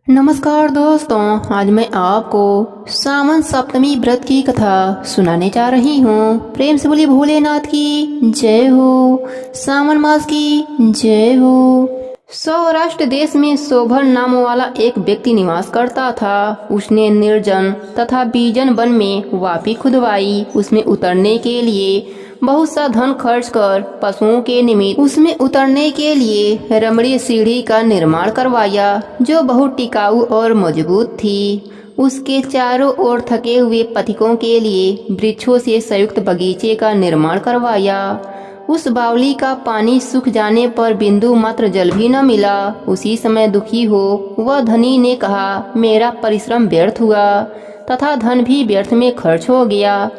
नमस्कार दोस्तों, आज मैं आपको सावन सप्तमी व्रत की कथा सुनाने जा रही हूँ। प्रेम से बोलिए भोलेनाथ की जय हो, सावन मास की जय हो। सौराष्ट्र देश में शोभर नाम वाला एक व्यक्ति निवास करता था। उसने निर्जन तथा बीजन वन में वापी खुदवाई। उसमें उतरने के लिए बहुत सा धन खर्च कर पशुओं के निमित्त उसमें उतरने के लिए रमणीय सीढ़ी का निर्माण करवाया, जो बहुत टिकाऊ और मजबूत थी। उसके चारों ओर थके हुए पथिकों के लिए वृक्षों से संयुक्त बगीचे का निर्माण करवाया। उस बावली का पानी सूख जाने पर बिंदु मात्र जल भी न मिला। उसी समय दुखी हो वह धनी ने कहा, मेरा परिश्रम व्यर्थ हुआ तथा धन भी व्यर्थ में खर्च हो गया।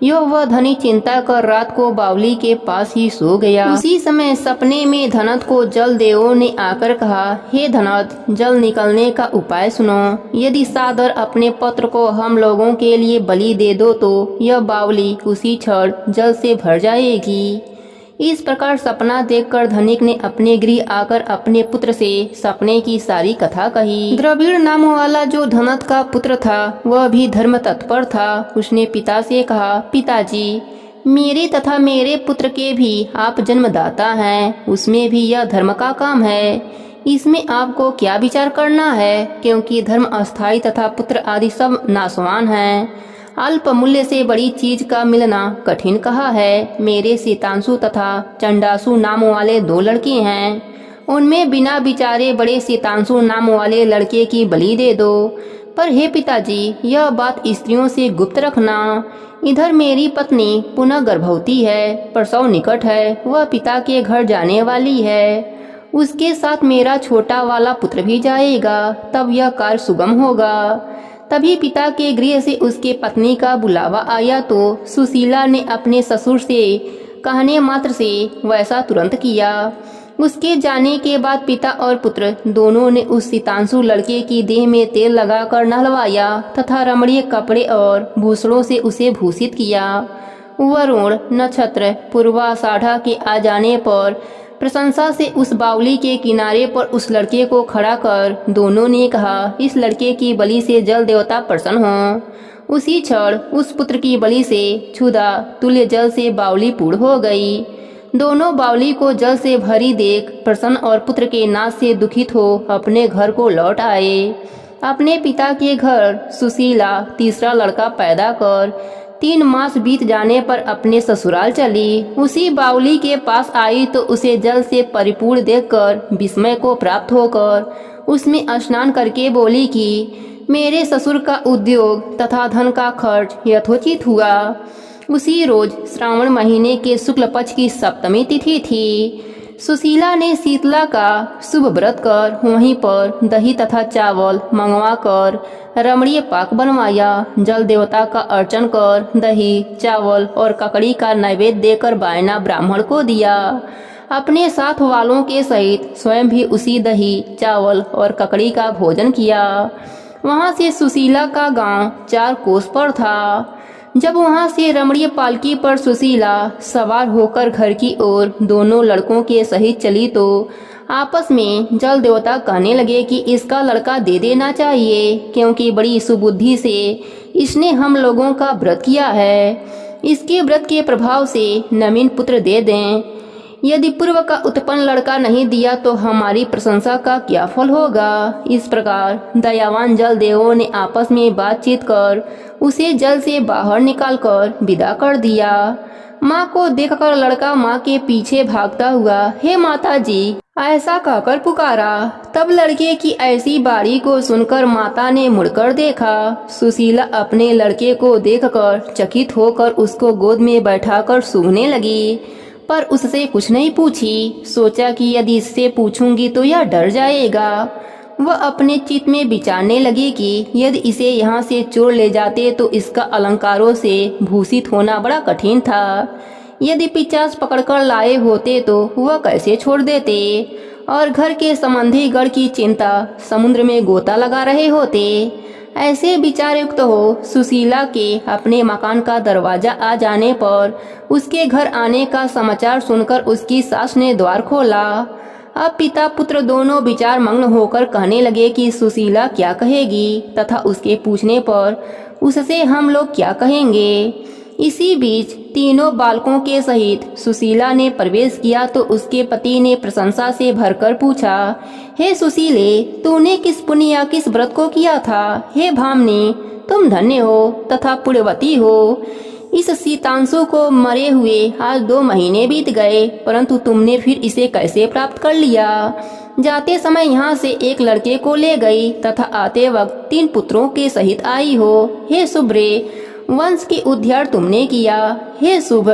वह धनी चिंता कर रात को बावली के पास ही सो गया। उसी समय सपने में धनत को जल देवों ने आकर कहा, हे धनत, जल निकलने का उपाय सुनो। यदि सादर अपने पुत्र को हम लोगों के लिए बलि दे दो तो यह बावली उसी क्षण जल से भर जाएगी। इस प्रकार सपना देखकर धनिक ने अपने गृह आकर अपने पुत्र से सपने की सारी कथा कही। द्रविड़ नाम वाला जो धनत का पुत्र था, वह भी धर्म तत्पर था। उसने पिता से कहा, पिताजी, मेरे तथा मेरे पुत्र के भी आप जन्मदाता हैं। उसमें भी यह धर्म का काम है। इसमें आपको क्या विचार करना है, क्योंकि धर्म अस्थायी तथा पुत्र आदि सब नाशवान हैं। अल्प मूल्य से बड़ी चीज का मिलना कठिन कहा है। मेरे सीतांशु तथा चंडासु नाम वाले दो लड़के हैं। उनमें बिना विचारे बड़े सीतांशु नाम वाले लड़के की बलि दे दो। पर हे पिताजी, यह बात स्त्रियों से गुप्त रखना। इधर मेरी पत्नी पुनः गर्भवती है, प्रसव निकट है, वह पिता के घर जाने वाली है। उसके साथ मेरा छोटा वाला पुत्र भी जाएगा, तब यह कार्य सुगम होगा। तभी पिता के गृह से उसके पत्नी का बुलावा आया तो सुशीला ने अपने ससुर से कहने मात्र से वैसा तुरंत किया। उसके जाने के बाद पिता और पुत्र दोनों ने उस सीतांशु लड़के की देह में तेल लगाकर नहलवाया तथा रमणीय कपड़े और भूषणों से उसे भूषित किया। वरुण नक्षत्र पूर्वाषाढ़ा के आ जाने पर प्रशंसा से उस बावली के किनारे पर उस लड़के को खड़ा कर दोनों ने कहा, इस लड़के की बलि से जल देवता प्रसन्न हो। उसी क्षण उस पुत्र की बलि से क्षुधा तुल्य जल से बावली पूर्ण हो गई। दोनों बावली को जल से भरी देख प्रसन्न और पुत्र के नाश से दुखित हो अपने घर को लौट आए। अपने पिता के घर सुशीला तीसरा लड़का पैदा कर 3 मास बीत जाने पर अपने ससुराल चली। उसी बावली के पास आई तो उसे जल से परिपूर्ण देखकर विस्मय को प्राप्त होकर उसमें स्नान करके बोली कि मेरे ससुर का उद्योग तथा धन का खर्च यथोचित हुआ। उसी रोज श्रावण महीने के शुक्ल पक्ष की सप्तमी तिथि थी। सुशीला ने शीतला का शुभ व्रत कर वहीं पर दही तथा चावल मंगवा कर रमणीय पाक बनवाया। जल देवता का अर्चन कर दही चावल और ककड़ी का नैवेद्य देकर बायना ब्राह्मण को दिया। अपने साथ वालों के सहित स्वयं भी उसी दही चावल और ककड़ी का भोजन किया। वहां से सुशीला का गांव 4 कोस पर था। जब वहां से रमणीय पालकी पर सुशीला सवार होकर घर की ओर दोनों लड़कों के सहित चली तो आपस में जल देवता कहने लगे कि इसका लड़का दे देना चाहिए, क्योंकि बड़ी सुबुद्धि से इसने हम लोगों का व्रत किया है। इसके व्रत के प्रभाव से नवीन पुत्र दे दें। यदि पूर्व का उत्पन्न लड़का नहीं दिया तो हमारी प्रशंसा का क्या फल होगा। इस प्रकार दयावान जल देवों ने आपस में बातचीत कर उसे जल से बाहर निकालकर विदा कर दिया। माँ को देखकर लड़का माँ के पीछे भागता हुआ, हे माता जी, ऐसा कहकर पुकारा। तब लड़के की ऐसी बारी को सुनकर माता ने मुड़कर देखा। सुशीला अपने लड़के को देखकर चकित होकर उसको गोद में बैठाकर सूंघने लगी, पर उससे कुछ नहीं पूछी। सोचा कि यदि इससे पूछूंगी तो यह डर जाएगा। वह अपने चित्त में विचारने लगी कि यदि इसे यहाँ से चोर ले जाते तो इसका अलंकारों से भूषित होना बड़ा कठिन था। यदि पिचास पकड़कर लाए होते तो वह कैसे छोड़ देते, और घर के संबंधी गढ़ की चिंता समुद्र में गोता लगा रहे होते। ऐसे विचार युक्त हो सुशीला के अपने मकान का दरवाजा आ जाने पर उसके घर आने का समाचार सुनकर उसकी सास ने द्वार खोला। अब पिता पुत्र दोनों विचार मग्न होकर कहने लगे कि सुशीला क्या कहेगी तथा उसके पूछने पर उससे हम लोग क्या कहेंगे। इसी बीच तीनों बालकों के सहित सुशीला ने प्रवेश किया तो उसके पति ने प्रशंसा से भरकर पूछा, हे सुशीले, तूने किस पुण्य या किस व्रत को किया था? हे भामनी, तुम धन्य हो तथा पुण्यवती हो। इस शीतांशु को मरे हुए आज 2 महीने बीत गए, परंतु तुमने फिर इसे कैसे प्राप्त कर लिया? जाते समय यहाँ से एक लड़के को ले गई तथा आते वक्त 3 पुत्रों के सहित आई हो। हे शुभ्रे, वंश की उद्धार तुमने किया। हे शुभ,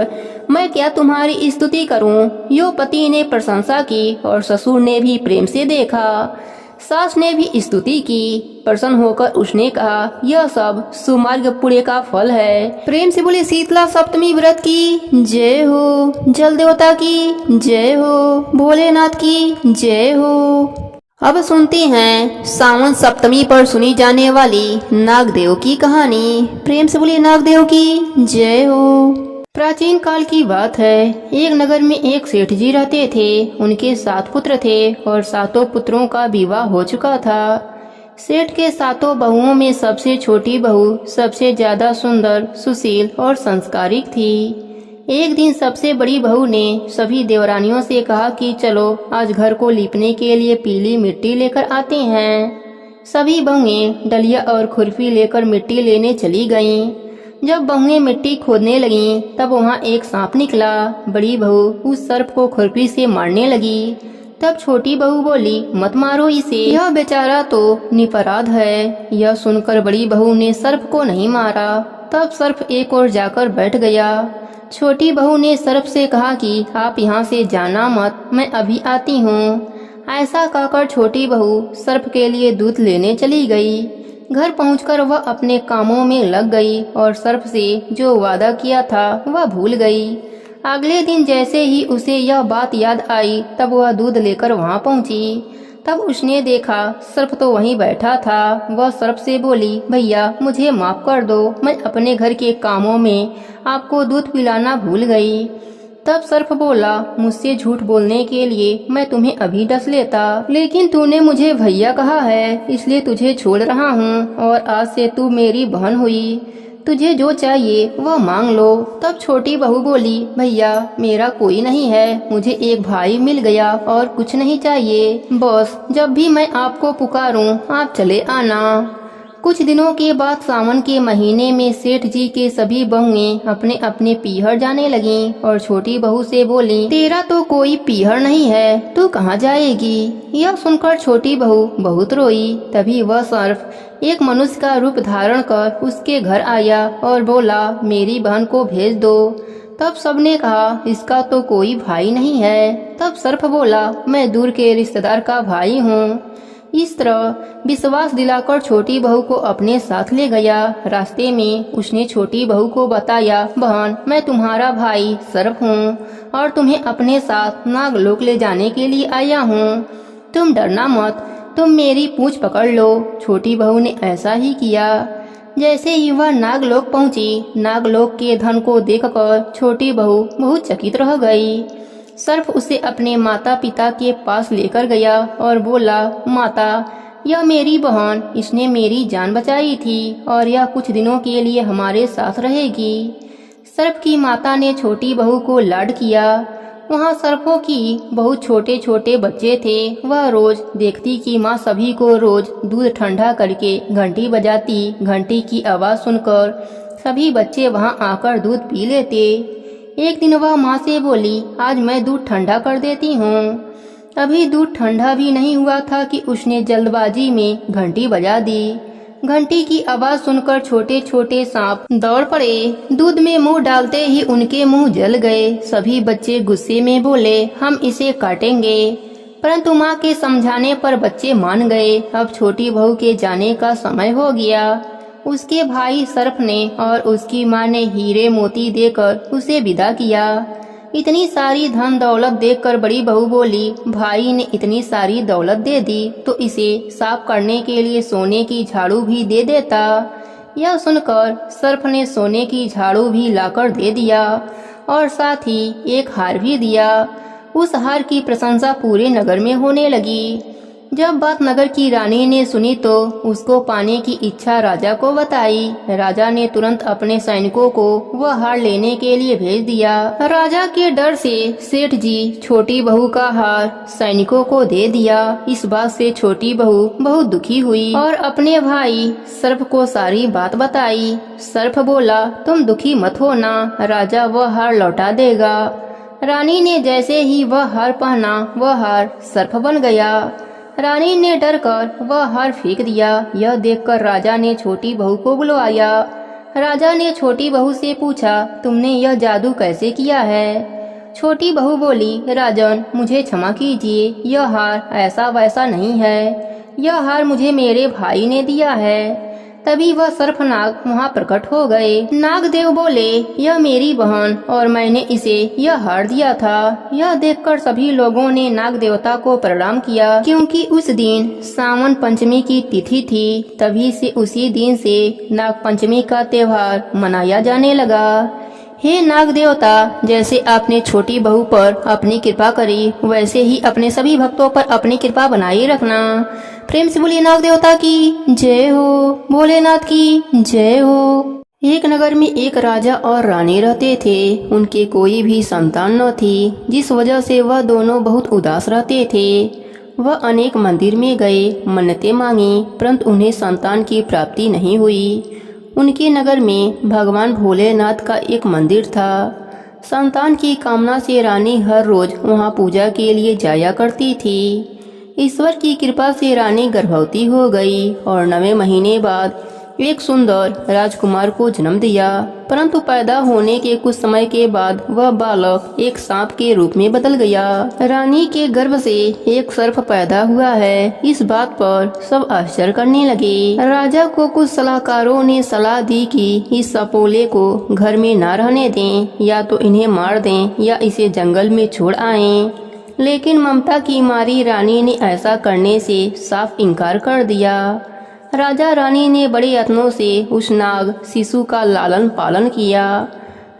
मैं क्या तुम्हारी स्तुति करूं? यो पति ने प्रशंसा की और ससुर ने भी प्रेम से देखा। सास ने भी स्तुति की। प्रसन्न होकर उसने कहा, यह सब सुमार्ग पुण्य का फल है। प्रेम से बोले शीतला सप्तमी व्रत की जय हो, जल देवता की जय हो, भोलेनाथ की जय हो। अब सुनते हैं सावन सप्तमी पर सुनी जाने वाली नागदेव की कहानी। प्रेम से बोले नागदेव की जय हो। प्राचीन काल की बात है। एक नगर में एक सेठ जी रहते थे। उनके 7 पुत्र थे और 7 पुत्रों का विवाह हो चुका था। सेठ के 7 बहुओं में सबसे छोटी बहू सबसे ज्यादा सुंदर, सुशील और संस्कारिक थी। एक दिन सबसे बड़ी बहू ने सभी देवरानियों से कहा कि चलो आज घर को लीपने के लिए पीली मिट्टी लेकर आते हैं। सभी बहुएं डलिया और खुरपी लेकर मिट्टी लेने चली गईं। जब बहुएं मिट्टी खोदने लगीं, तब वहाँ एक सांप निकला। बड़ी बहू उस सर्प को खुरपी से मारने लगी। तब छोटी बहू बोली, मत मारो इसे, यह बेचारा तो निरपराध है। यह सुनकर बड़ी बहू ने सर्प को नहीं मारा। तब सर्प एक ओर जाकर बैठ गया। छोटी बहू ने सर्प से कहा कि आप यहाँ से जाना मत, मैं अभी आती हूँ। ऐसा कहकर छोटी बहू सर्प के लिए दूध लेने चली गई। घर पहुंचकर वह अपने कामों में लग गई और सर्प से जो वादा किया था वह भूल गई। अगले दिन जैसे ही उसे यह बात याद आई, तब वह दूध लेकर वहां पहुंची। तब उसने देखा सर्प तो वहीं बैठा था। वह सर्प से बोली, भैया मुझे माफ कर दो, मैं अपने घर के कामों में आपको दूध पिलाना भूल गई। तब सर्प बोला, मुझसे झूठ बोलने के लिए मैं तुम्हें अभी डस लेता, लेकिन तूने मुझे भैया कहा है, इसलिए तुझे छोड़ रहा हूँ और आज से तू मेरी बहन हुई। तुझे जो चाहिए वह मांग लो। तब छोटी बहू बोली, भैया मेरा कोई नहीं है, मुझे एक भाई मिल गया और कुछ नहीं चाहिए। बस जब भी मैं आपको पुकारूं आप चले आना। कुछ दिनों के बाद सावन के महीने में सेठ जी के सभी बहुएं अपने अपने पीहर जाने लगीं और छोटी बहू से बोली, तेरा तो कोई पीहर नहीं है, तू कहाँ जाएगी? यह सुनकर छोटी बहू बहुत रोई। तभी वह सर्प एक मनुष्य का रूप धारण कर उसके घर आया और बोला, मेरी बहन को भेज दो। तब सबने कहा, इसका तो कोई भाई नहीं है। तब सर्प बोला, मैं दूर के रिश्तेदार का भाई हूँ। इस तरह विश्वास दिलाकर छोटी बहू को अपने साथ ले गया। रास्ते में उसने छोटी बहू को बताया, बहन मैं तुम्हारा भाई सर्प हूँ और तुम्हें अपने साथ नागलोक ले जाने के लिए आया हूँ। तुम डरना मत, तुम मेरी पूंछ पकड़ लो। छोटी बहू ने ऐसा ही किया। जैसे ही वह नागलोक पहुंची, नागलोक के धन को देखकर छोटी बहू बहुत चकित रह गई। सर्प उसे अपने माता पिता के पास लेकर गया और बोला, माता यह मेरी बहन, इसने मेरी जान बचाई थी और यह कुछ दिनों के लिए हमारे साथ रहेगी। सर्प की माता ने छोटी बहू को लाड किया। वहाँ सर्पों की बहुत छोटे छोटे बच्चे थे। वह रोज देखती कि माँ सभी को रोज दूध ठंडा करके घंटी बजाती। घंटी की आवाज सुनकर सभी बच्चे वहाँ आकर दूध पी लेते। एक दिन वह माँ से बोली, आज मैं दूध ठंडा कर देती हूँ। अभी दूध ठंडा भी नहीं हुआ था कि उसने जल्दबाजी में घंटी बजा दी। घंटी की आवाज सुनकर छोटे छोटे सांप दौड़ पड़े। दूध में मुंह डालते ही उनके मुंह जल गए। सभी बच्चे गुस्से में बोले, हम इसे काटेंगे। परंतु माँ के समझाने पर बच्चे मान गए। अब छोटी बहू के जाने का समय हो गया। उसके भाई सर्प ने और उसकी माँ ने हीरे मोती देकर उसे विदा किया। इतनी सारी धन दौलत देखकर बड़ी बहू बोली, भाई ने इतनी सारी दौलत दे दी तो इसे साफ करने के लिए सोने की झाड़ू भी दे देता। यह सुनकर सर्प ने सोने की झाड़ू भी लाकर दे दिया और साथ ही एक हार भी दिया। उस हार की प्रशंसा पूरे नगर में होने लगी। जब बात नगर की रानी ने सुनी तो उसको पाने की इच्छा राजा को बताई। राजा ने तुरंत अपने सैनिकों को वह हार लेने के लिए भेज दिया। राजा के डर से सेठ जी छोटी बहू का हार सैनिकों को दे दिया। इस बात से छोटी बहू बहुत दुखी हुई और अपने भाई सर्प को सारी बात बताई। सर्प बोला, तुम दुखी मत होना, राजा वह हार लौटा देगा। रानी ने जैसे ही वह हार पहना, वह हार सर्प बन गया। रानी ने डर कर वह हार फेंक दिया। यह देखकर राजा ने छोटी बहू को बुलवाया। राजा ने छोटी बहू से पूछा, तुमने यह जादू कैसे किया है? छोटी बहू बोली, राजन मुझे क्षमा कीजिए, यह हार ऐसा वैसा नहीं है, यह हार मुझे मेरे भाई ने दिया है। तभी वह सर्पनाग वहाँ प्रकट हो गए। नागदेव बोले, यह मेरी बहन और मैंने इसे यह हार दिया था। यह देखकर सभी लोगों ने नाग देवता को प्रणाम किया, क्योंकि उस दिन सावन पंचमी की तिथि थी। तभी से उसी दिन से नाग पंचमी का त्योहार मनाया जाने लगा। हे नाग देवता, जैसे आपने छोटी बहू पर अपनी कृपा करी, वैसे ही अपने सभी भक्तों पर अपनी कृपा बनाए रखना। प्रेम से बोलिए नाग देवता की जय हो, भोलेनाथ की जय हो। एक नगर में एक राजा और रानी रहते थे। उनके कोई भी संतान न थी, जिस वजह से वह दोनों बहुत उदास रहते थे। वह अनेक मंदिर में गए, मन्नतें मांगी, परंतु उन्हें संतान की प्राप्ति नहीं हुई। उनके नगर में भगवान भोलेनाथ का एक मंदिर था। संतान की कामना से रानी हर रोज वहां पूजा के लिए जाया करती थी। ईश्वर की कृपा से रानी गर्भवती हो गई और 9वें महीने बाद एक सुंदर राजकुमार को जन्म दिया। परंतु पैदा होने के कुछ समय के बाद वह बालक एक सांप के रूप में बदल गया। रानी के गर्भ से एक सर्प पैदा हुआ है। इस बात पर सब आश्चर्य करने लगे। राजा को कुछ सलाहकारों ने सलाह दी कि इस सपोले को घर में न रहने दें, या तो इन्हें मार दें या इसे जंगल में छोड़ आएं। लेकिन ममता की मारी रानी ने ऐसा करने से साफ इनकार कर दिया। राजा रानी ने बड़े यत्नों से उस नाग शिशु का लालन पालन किया।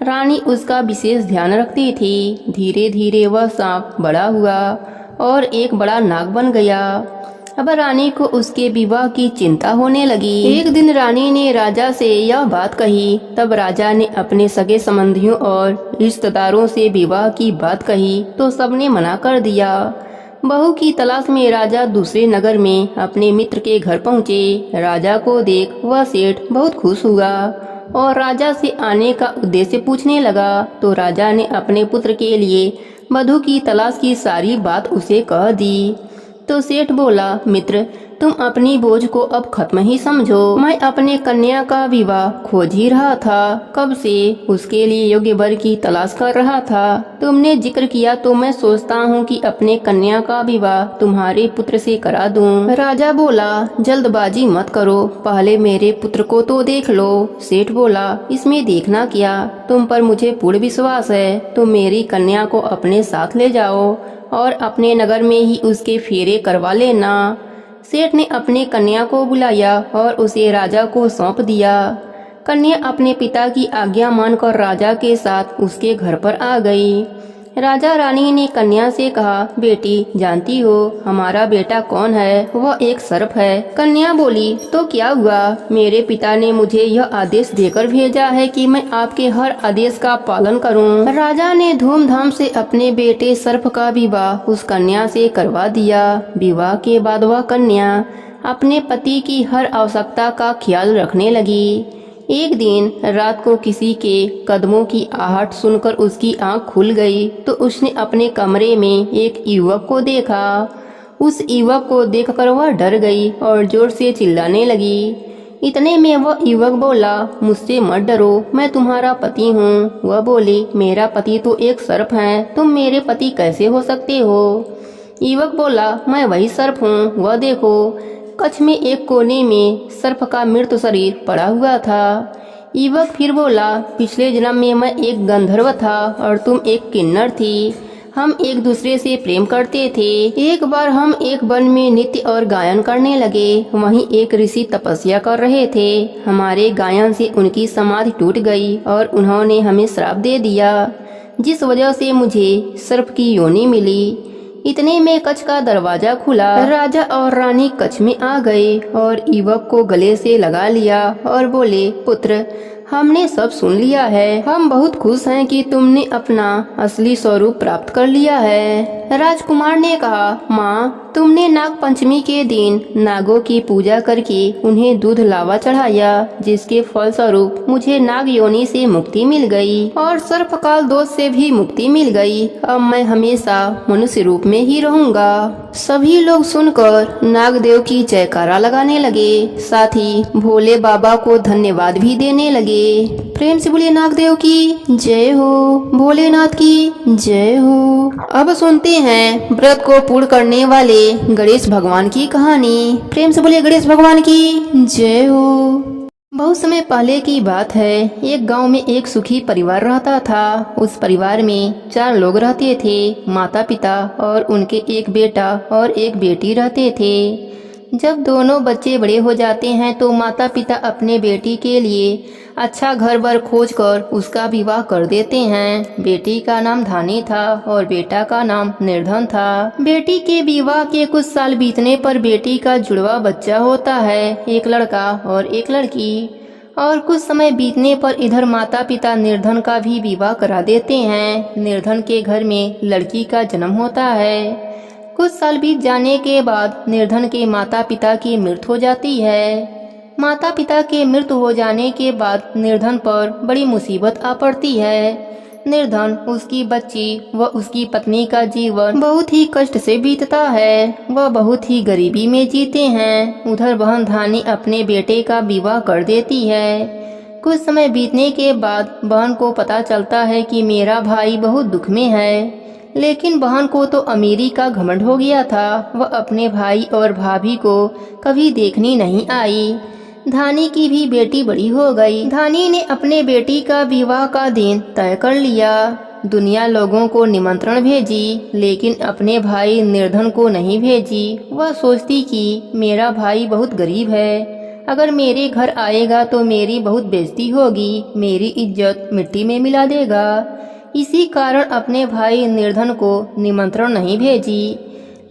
रानी उसका विशेष ध्यान रखती थी। धीरे धीरे वह सांप बड़ा हुआ और एक बड़ा नाग बन गया। अब रानी को उसके विवाह की चिंता होने लगी। एक दिन रानी ने राजा से यह बात कही। तब राजा ने अपने सगे संबंधियों और रिश्तेदारों से विवाह की बात कही तो सबने मना कर दिया। बहू की तलाश में राजा दूसरे नगर में अपने मित्र के घर पहुँचे। राजा को देख वह सेठ बहुत खुश हुआ और राजा से आने का उद्देश्य पूछने लगा। तो राजा ने अपने पुत्र के लिए वधू की तलाश की सारी बात उसे कह दी। तो सेठ बोला, मित्र तुम अपनी बोझ को अब खत्म ही समझो। मैं अपने कन्या का विवाह खोज ही रहा था, कब से उसके लिए योग्य वर की तलाश कर रहा था। तुमने जिक्र किया तो मैं सोचता हूँ कि अपने कन्या का विवाह तुम्हारे पुत्र से करा दूं। राजा बोला, जल्दबाजी मत करो, पहले मेरे पुत्र को तो देख लो। सेठ बोला, इसमें देखना क्या, तुम पर मुझे पूर्ण विश्वास है। तुम मेरी कन्या को अपने साथ ले जाओ और अपने नगर में ही उसके फेरे करवा लेना। सेठ ने अपने कन्या को बुलाया और उसे राजा को सौंप दिया। कन्या अपने पिता की आज्ञा मानकर राजा के साथ उसके घर पर आ गई। राजा रानी ने कन्या से कहा, बेटी जानती हो हमारा बेटा कौन है? वह एक सर्प है। कन्या बोली, तो क्या हुआ? मेरे पिता ने मुझे यह आदेश देकर भेजा है कि मैं आपके हर आदेश का पालन करूं। राजा ने धूमधाम से अपने बेटे सर्प का विवाह उस कन्या से करवा दिया। विवाह के बाद वह कन्या अपने पति की हर आवश्यकता का ख्याल रखने लगी। एक दिन रात को किसी के कदमों की आहट सुनकर उसकी आंख खुल गई तो उसने अपने कमरे में एक युवक को देखा। उस युवक को देखकर वह डर गई और जोर से चिल्लाने लगी। इतने में वह युवक बोला, मुझसे मत डरो, मैं तुम्हारा पति हूँ। वह बोली, मेरा पति तो एक सर्प है, तुम मेरे पति कैसे हो सकते हो? युवक बोला, मैं वही सर्प हूँ, वह देखो। कच्छ में एक कोने में सर्प का मृत शरीर पड़ा हुआ था। युवक फिर बोला, पिछले जन्म में मैं एक गंधर्व था और तुम एक किन्नर थी। हम एक दूसरे से प्रेम करते थे। एक बार हम एक वन में नृत्य और गायन करने लगे। वहीं एक ऋषि तपस्या कर रहे थे। हमारे गायन से उनकी समाधि टूट गई और उन्होंने हमें श्राप दे दिया। जिस वजह से मुझे सर्प की योनि मिली। इतने में कक्ष का दरवाजा खुला। राजा और रानी कक्ष में आ गए और युवक को गले से लगा लिया और बोले, पुत्र, हमने सब सुन लिया है। हम बहुत खुश हैं कि तुमने अपना असली स्वरूप प्राप्त कर लिया है। राजकुमार ने कहा, माँ, तुमने नाग पंचमी के दिन नागों की पूजा करके उन्हें दूध लावा चढ़ाया, जिसके फल स्वरूप मुझे नाग योनि से मुक्ति मिल गई और सर्पकाल दोष से भी मुक्ति मिल गई। अब मैं हमेशा मनुष्य रूप में ही रहूंगा। सभी लोग सुनकर नागदेव की जयकारा लगाने लगे, साथ ही भोले बाबा को धन्यवाद भी देने लगे। प्रेम से बोलिए नागदेव की जय हो, भोलेनाथ की जय हो। अब सुनते हैं व्रत को पूर्ण करने वाले गणेश भगवान की कहानी। प्रेम से बोलिए गणेश भगवान की जय हो। बहुत समय पहले की बात है। एक गांव में एक सुखी परिवार रहता था। उस परिवार में 4 लोग रहते थे। माता पिता और उनके एक बेटा और एक बेटी रहते थे। जब दोनों बच्चे बड़े हो जाते हैं तो माता पिता अपने बेटी के लिए अच्छा घर बर खोज कर उसका विवाह कर देते हैं। बेटी का नाम धानी था और बेटा का नाम निर्धन था। बेटी के विवाह के कुछ साल बीतने पर बेटी का जुड़वा बच्चा होता है, एक लड़का और एक लड़की। और कुछ समय बीतने पर इधर माता पिता निर्धन का भी विवाह करा देते हैं। निर्धन के घर में लड़की का जन्म होता है। कुछ साल बीत जाने के बाद निर्धन के माता पिता की मृत्यु हो जाती है। माता पिता के मृत्यु हो जाने के बाद निर्धन पर बड़ी मुसीबत आ पड़ती है। निर्धन, उसकी बच्ची व उसकी पत्नी का जीवन बहुत ही कष्ट से बीतता है। वह बहुत ही गरीबी में जीते हैं। उधर बहन धानी अपने बेटे का विवाह कर देती है। कुछ समय बीतने के बाद बहन को पता चलता है कि मेरा भाई बहुत दुख में है। लेकिन बहन को तो अमीरी का घमंड हो गया था। वह अपने भाई और भाभी को कभी देखने नहीं आई। धानी की भी बेटी बड़ी हो गई। धानी ने अपने बेटी का विवाह का दिन तय कर लिया। दुनिया लोगों को निमंत्रण भेजी, लेकिन अपने भाई निर्धन को नहीं भेजी। वह सोचती कि मेरा भाई बहुत गरीब है, अगर मेरे घर आएगा तो मेरी बहुत बेइज्जती होगी, मेरी इज्जत मिट्टी में मिला देगा। इसी कारण अपने भाई निर्धन को निमंत्रण नहीं भेजी।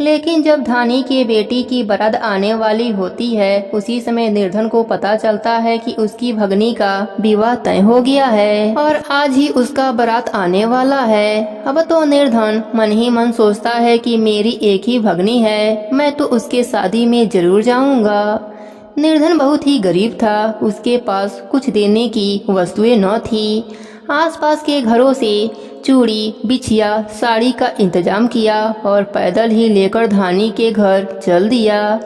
लेकिन जब धानी के बेटी की बारात आने वाली होती है, उसी समय निर्धन को पता चलता है कि उसकी भगनी का विवाह तय हो गया है और आज ही उसका बारात आने वाला है। अब तो निर्धन मन ही मन सोचता है कि मेरी एक ही भगनी है, मैं तो उसके शादी में जरूर जाऊंगा। निर्धन बहुत ही गरीब था। उसके पास कुछ देने की वस्तुएं न थी। आसपास के घरों से चूड़ी, बिछिया, साड़ी का इंतजाम किया और पैदल ही लेकर धानी के घर चल दिया।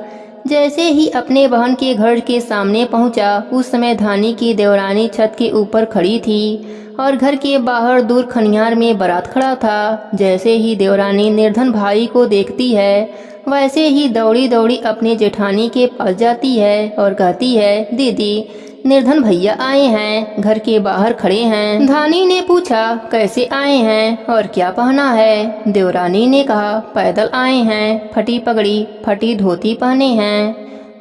जैसे ही अपने बहन के घर के सामने पहुंचा, उस समय धानी की देवरानी छत के ऊपर खड़ी थी और घर के बाहर दूर खनियार में बारात खड़ा था। जैसे ही देवरानी निर्धन भाई को देखती है, वैसे ही दौड़ी दौड़ी अपने जेठानी के पास जाती है और कहती है, दीदी, निर्धन भैया आए हैं, घर के बाहर खड़े हैं। धानी ने पूछा, कैसे आए हैं और क्या पहना है? देवरानी ने कहा, पैदल आए हैं, फटी पगड़ी, फटी धोती पहने हैं।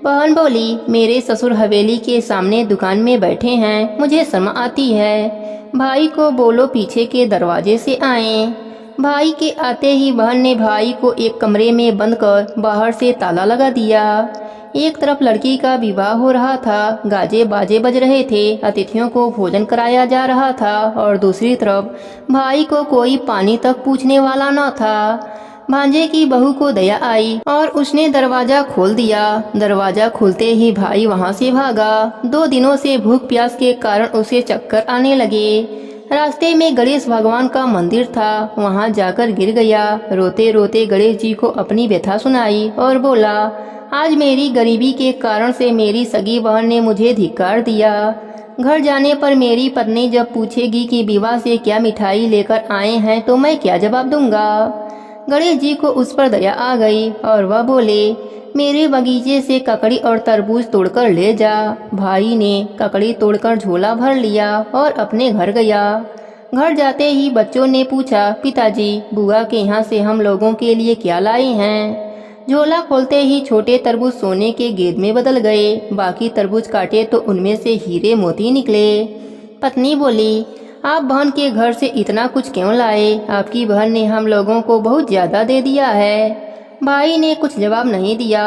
बहन बोली, मेरे ससुर हवेली के सामने दुकान में बैठे हैं, मुझे शर्म आती है। भाई को बोलो पीछे के दरवाजे से आए। भाई के आते ही बहन ने भाई को एक कमरे में बंद कर बाहर से ताला लगा दिया। एक तरफ लड़की का विवाह हो रहा था, गाजे बाजे बज रहे थे, अतिथियों को भोजन कराया जा रहा था और दूसरी तरफ भाई को कोई पानी तक पूछने वाला न था। भांजे की बहू को दया आई और उसने दरवाजा खोल दिया। दरवाजा खुलते ही भाई वहां से भागा। 2 दिनों से भूख प्यास के कारण उसे चक्कर आने लगे। रास्ते में गणेश भगवान का मंदिर था, वहां जाकर गिर गया। रोते रोते गणेश जी को अपनी व्यथा सुनाई और बोला, आज मेरी गरीबी के कारण से मेरी सगी बहन ने मुझे धिक्कार दिया। घर जाने पर मेरी पत्नी जब पूछेगी कि विवाह से क्या मिठाई लेकर आए हैं तो मैं क्या जवाब दूंगा। गणेश जी को उस पर दया आ गई और वह बोले, मेरे बगीचे से ककड़ी और तरबूज तोड़कर ले जा। भाई ने ककड़ी तोड़कर झोला भर लिया और अपने घर गया। घर जाते ही बच्चों ने पूछा, पिताजी, बुआ के यहाँ से हम लोगों के लिए क्या लाए हैं? झोला खोलते ही छोटे तरबूज सोने के गेंद में बदल गए। बाकी तरबूज काटे तो उनमें से हीरे मोती निकले। पत्नी बोली, आप बहन के घर से इतना कुछ क्यों लाए? आपकी बहन ने हम लोगों को बहुत ज्यादा दे दिया है। भाई ने कुछ जवाब नहीं दिया।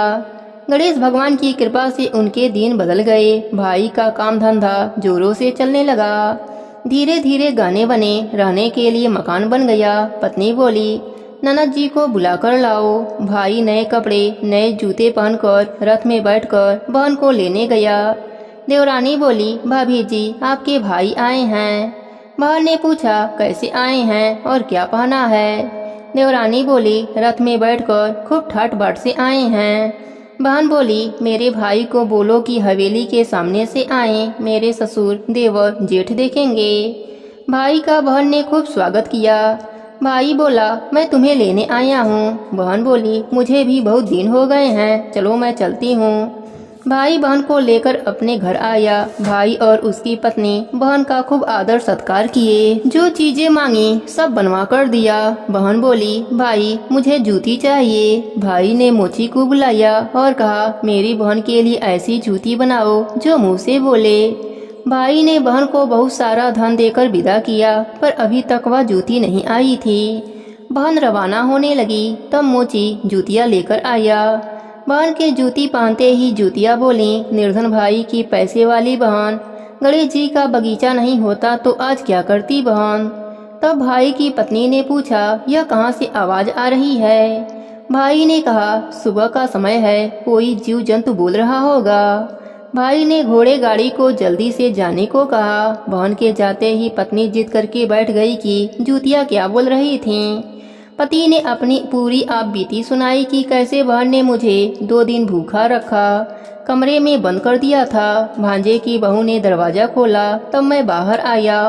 गणेश भगवान की कृपा से उनके दिन बदल गए। भाई का काम धंधा जोरों से चलने लगा। धीरे धीरे गाने बने, रहने के लिए मकान बन गया। पत्नी बोली, ननद जी को बुलाकर लाओ। भाई नए कपड़े नए जूते पहनकर रथ में बैठकर बहन को लेने गया। देवरानी बोली, भाभी जी आपके भाई आए हैं। बहन ने पूछा, कैसे आए हैं और क्या पहना है? देवरानी बोली, रथ में बैठकर खूब ठाट बाट से आए हैं। बहन बोली, मेरे भाई को बोलो कि हवेली के सामने से आए, मेरे ससुर देवर जेठ देखेंगे। भाई का बहन ने खूब स्वागत किया। भाई बोला, मैं तुम्हें लेने आया हूँ। बहन बोली, मुझे भी बहुत दिन हो गए हैं, चलो मैं चलती हूँ। भाई बहन को लेकर अपने घर आया। भाई और उसकी पत्नी बहन का खूब आदर सत्कार किए। जो चीजें मांगी सब बनवा कर दिया। बहन बोली, भाई मुझे जूती चाहिए। भाई ने मोची को बुलाया और कहा, मेरी बहन के लिए ऐसी जूती बनाओ जो मुंह से बोले। भाई ने बहन को बहुत सारा धन देकर विदा किया, पर अभी तक वह जूती नहीं आई थी। बहन रवाना होने लगी, तब मोची जूतियाँ लेकर आया। बहन के जूती पहनते ही जूतिया बोली, निर्धन भाई की पैसे वाली बहन, गणेश जी का बगीचा नहीं होता तो आज क्या करती बहन? तब भाई की पत्नी ने पूछा, यह कहाँ से आवाज आ रही है? भाई ने कहा, सुबह का समय है, कोई जीव जंतु बोल रहा होगा। भाई ने घोड़े गाड़ी को जल्दी से जाने को कहा। बहन के जाते ही पत्नी जिद करके बैठ गई कि जूतिया क्या बोल रही थीं। पति ने अपनी पूरी आप बीती सुनाई कि कैसे बहन ने मुझे 2 दिन भूखा रखा, कमरे में बंद कर दिया था। भांजे की बहू ने दरवाजा खोला, तब मैं बाहर आया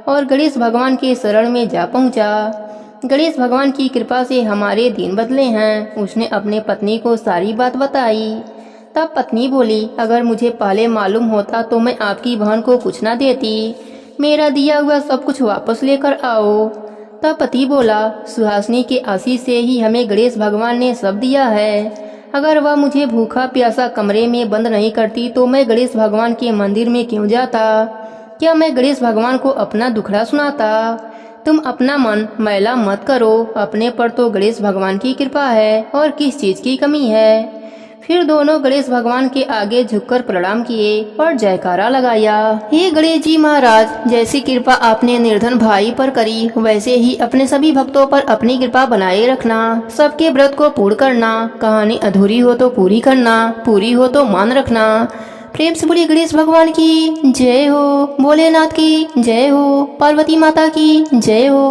और गणेश भगवान के शरण में जा पहुंचा। गणेश भगवान की कृपा से हमारे दिन बदले हैं। उसने अपने पत्नी को सारी बात बताई। तब पत्नी बोली, अगर मुझे पहले मालूम होता तो मैं आपकी बहन को कुछ ना देती। मेरा दिया हुआ सब कुछ वापस लेकर आओ। तब पति बोला, सुहासिनी के आशीष से ही हमें गणेश भगवान ने सब दिया है। अगर वह मुझे भूखा प्यासा कमरे में बंद नहीं करती तो मैं गणेश भगवान के मंदिर में क्यों जाता? क्या मैं गणेश भगवान को अपना दुखड़ा सुनाता? तुम अपना मन मैला मत करो, अपने पर तो गणेश भगवान की कृपा है और किस चीज की कमी है। फिर दोनों गणेश भगवान के आगे झुककर प्रणाम किए और जयकारा लगाया। हे गणेश जी महाराज, जैसी कृपा आपने निर्धन भाई पर करी, वैसे ही अपने सभी भक्तों पर अपनी कृपा बनाए रखना। सबके व्रत को पूर्ण करना, कहानी अधूरी हो तो पूरी करना, पूरी हो तो मान रखना। प्रेम से बोलिए गणेश भगवान की जय हो, भोलेनाथ की जय हो, पार्वती माता की जय हो।